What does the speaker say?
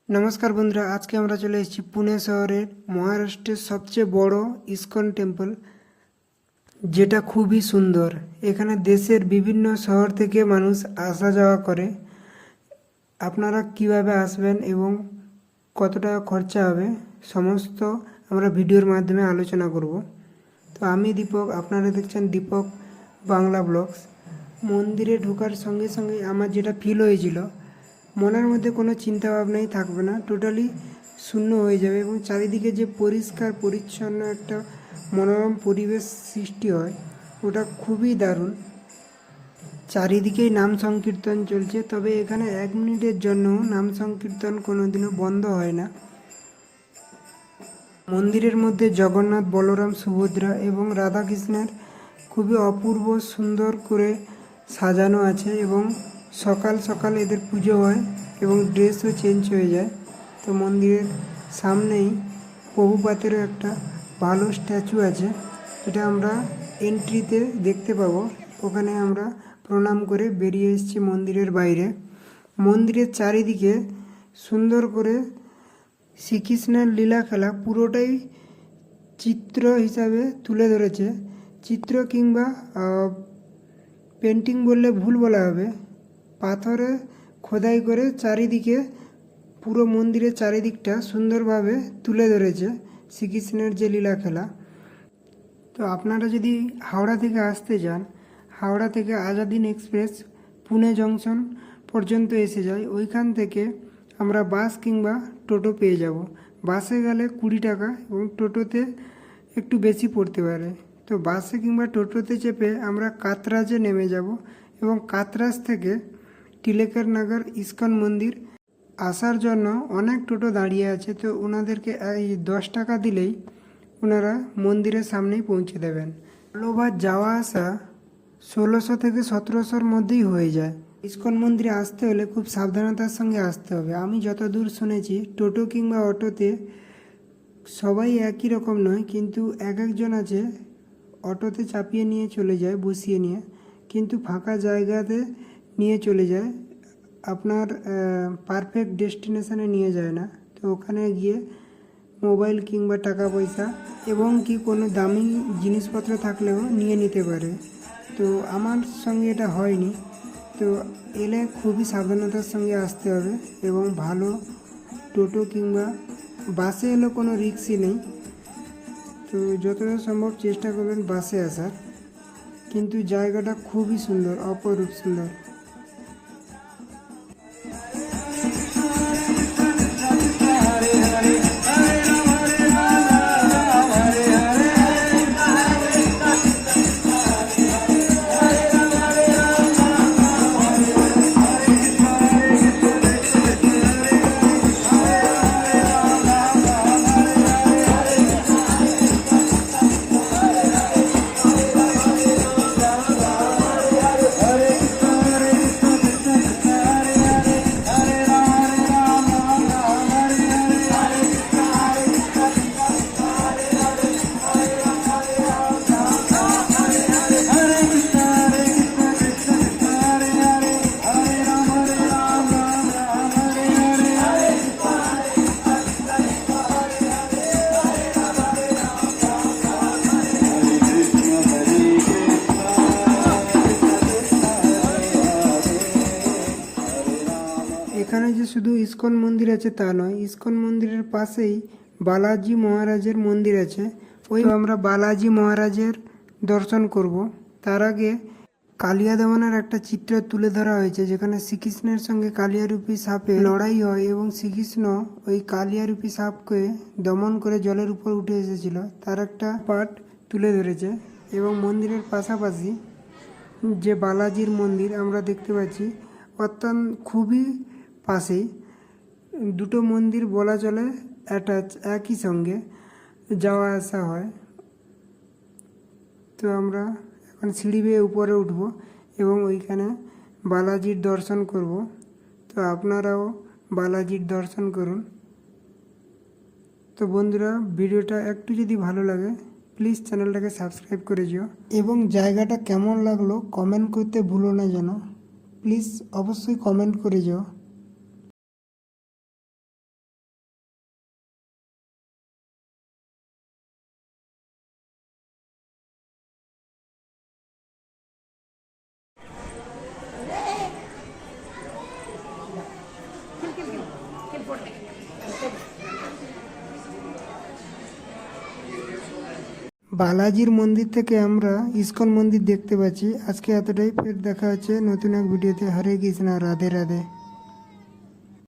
নমস্কার বন্ধুরা, আজকে আমরা চলে এসেছি পুনে শহরের মহারাষ্ট্রের সবচেয়ে বড় ইসকন টেম্পল, যেটা খুবই সুন্দর। এখানে দেশের বিভিন্ন শহর থেকে মানুষ আসা যাওয়া করে। আপনারা কিভাবে আসবেন এবং কত টাকা খরচা হবে সমস্ত আমরা ভিডিওর মাধ্যমে আলোচনা করব। তো আমি দীপক, আপনারা দেখছেন দীপক বাংলা ব্লগস। মন্দিরে ঢোকার সঙ্গে সঙ্গে আমার যেটা ফিল হয়েছিল, মনের মধ্যে কোনো চিন্তা ভাবনাই থাকবে না, টোটালি শূন্য হয়ে যাবে এবং চারিদিকে যে পরিষ্কার পরিচ্ছন্ন একটা মনোরম পরিবেশ সৃষ্টি হয়, ওটা খুবই দারুণ। চারিদিকেই নাম সংকীর্তন চলছে, তবে এখানে 1 মিনিটের জন্য নাম সংকীর্তন কোনোদিনও বন্ধ হয় না। মন্দিরের মধ্যে জগন্নাথ, বলরাম, সুভদ্রা এবং রাধাকৃষ্ণের খুবই অপূর্ব সুন্দর করে সাজানো আছে এবং সকাল সকাল এদের পুজো হয় এবং ড্রেসও চেঞ্জ হয়ে যায়। তো মন্দিরের সামনেই প্রভুপাতেরও একটা ভালো স্ট্যাচু আছে, যেটা আমরা এন্ট্রিতে দেখতে পাবো। ওখানে আমরা প্রণাম করে বেরিয়ে এসেছি মন্দিরের বাইরে। মন্দিরের চারিদিকে সুন্দর করে শ্রীকৃষ্ণের লীলা খেলা পুরোটাই চিত্র হিসাবে তুলে ধরেছে। চিত্র কিংবা পেন্টিং বললে ভুল বলা হবে, পাথরে খোদাই করে চারিদিকে পুরো মন্দিরের চারিদিকটা সুন্দরভাবে তুলে ধরেছে শ্রীকৃষ্ণের যে লীলা খেলা। তো আপনারা যদি হাওড়া থেকে আসতে চান, হাওড়া থেকে আজাদিন এক্সপ্রেস পুনে জংশন পর্যন্ত এসে যায়। ওইখান থেকে আমরা বাস কিংবা টোটো পেয়ে যাব। বাসে গেলে 20 টাকা এবং টোটোতে একটু বেশি পড়তে পারে। তো বাসে কিংবা টোটোতে চেপে আমরা কাতরাজে নেমে যাব এবং কাতরাজ থেকে টিলেকার নগর ইস্কন মন্দির আসার জন্য অনেক টোটো দাঁড়িয়ে আছে। তো ওনাদেরকে এই 10 টাকা দিলেই ওনারা মন্দিরের সামনেই পৌঁছে দেবেন। ভালোবার যাওয়া আসা 1600 থেকে 1700-র মধ্যেই হয়ে যায়। ইস্কন মন্দিরে আসতে হলে খুব সাবধানতার সঙ্গে আসতে হবে। আমি যতদূর শুনেছি, টোটো কিংবা অটোতে সবাই একই রকম নয়, কিন্তু একজন আছে অটোতে চাপিয়ে নিয়ে চলে যায়, বসিয়ে নিয়ে, কিন্তু ফাঁকা জায়গাতে নিয়ে চলে যায়, আপনার পারফেক্ট ডেস্টিনেশনে নিয়ে যায় না। তো ওখানে গিয়ে মোবাইল কিংবা টাকা পয়সা এবং কি কোনো দামি জিনিসপত্র থাকলেও নিয়ে নিতে পারে। তো আমার সঙ্গে এটা হয়নি। তো এলে খুবই সাবধানতার সঙ্গে আসতে হবে এবং ভালো টোটো কিংবা বাসে এলে কোনো রিস্কই নেই। তো যতটা সম্ভব চেষ্টা করবেন বাসে আসার, কিন্তু জায়গাটা খুবই সুন্দর, অপরূপ সুন্দর। এখানে যে শুধু ইস্কন মন্দির আছে তা নয়, ইস্কন মন্দিরের পাশেই বালাজি মহারাজের মন্দির আছে। ওই আমরা বালাজি মহারাজের দর্শন করব। তার আগে কালিয়া দমনের একটা চিত্র তুলে ধরা হয়েছে, যেখানে শ্রীকৃষ্ণের সঙ্গে কালিয়ারূপী সাপে লড়াই হয় এবং শ্রীকৃষ্ণ ওই কালিয়ারূপী সাপকে দমন করে জলের উপর উঠে এসেছিল, তার একটা পার্ট তুলে ধরেছে। এবং মন্দিরের পাশাপাশি যে বালাজির মন্দির আমরা দেখতে পাচ্ছি, অত্যন্ত খুবই পাশেই দুটো মন্দির বলা চলে অ্যাটাচ, একই সঙ্গে যাওয়া আসা হয়। তো আমরা এখন সিঁড়ি বেয়ে উপরে উঠব এবং ওইখানে বালাজির দর্শন করব। তো আপনারাও বালাজির দর্শন করুন। তো বন্ধুরা, ভিডিওটা একটু যদি ভালো লাগে প্লিজ চ্যানেলটাকে সাবস্ক্রাইব করে যেও এবং জায়গাটা কেমন লাগলো কমেন্ট করতে ভুলো না যেন। প্লিজ অবশ্যই কমেন্ট করে যেও। বালাজির মন্দির থেকে আমরা ইস্কন মন্দির দেখতে পাচ্ছি। আজকে এতটাই, ফের দেখা হচ্ছে নতুন এক ভিডিওতে। হরে কৃষ্ণা, রাধে রাধে।